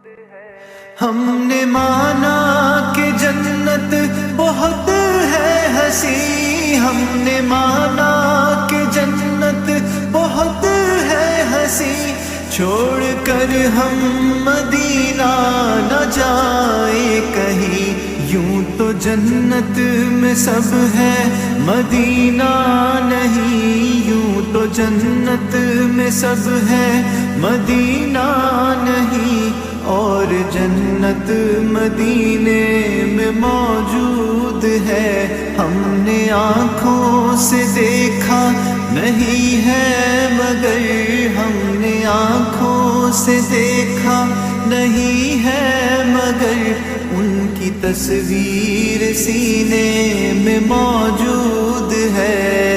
ہم نے مانا کہ جنت بہت ہے ہنسی، ہم نے مانا کہ جنت بہت ہے ہنسی، چھوڑ کر ہم مدینہ نہ جائے کہیں، یوں تو جنت میں سب ہے مدینہ نہیں، یوں تو جنت میں سب ہے مدینہ نہیں، اور جنت مدینے میں موجود ہے، ہم نے آنکھوں سے دیکھا نہیں ہے مگر، ہم نے آنکھوں سے دیکھا نہیں ہے مگر، ان کی تصویر سینے میں موجود ہے۔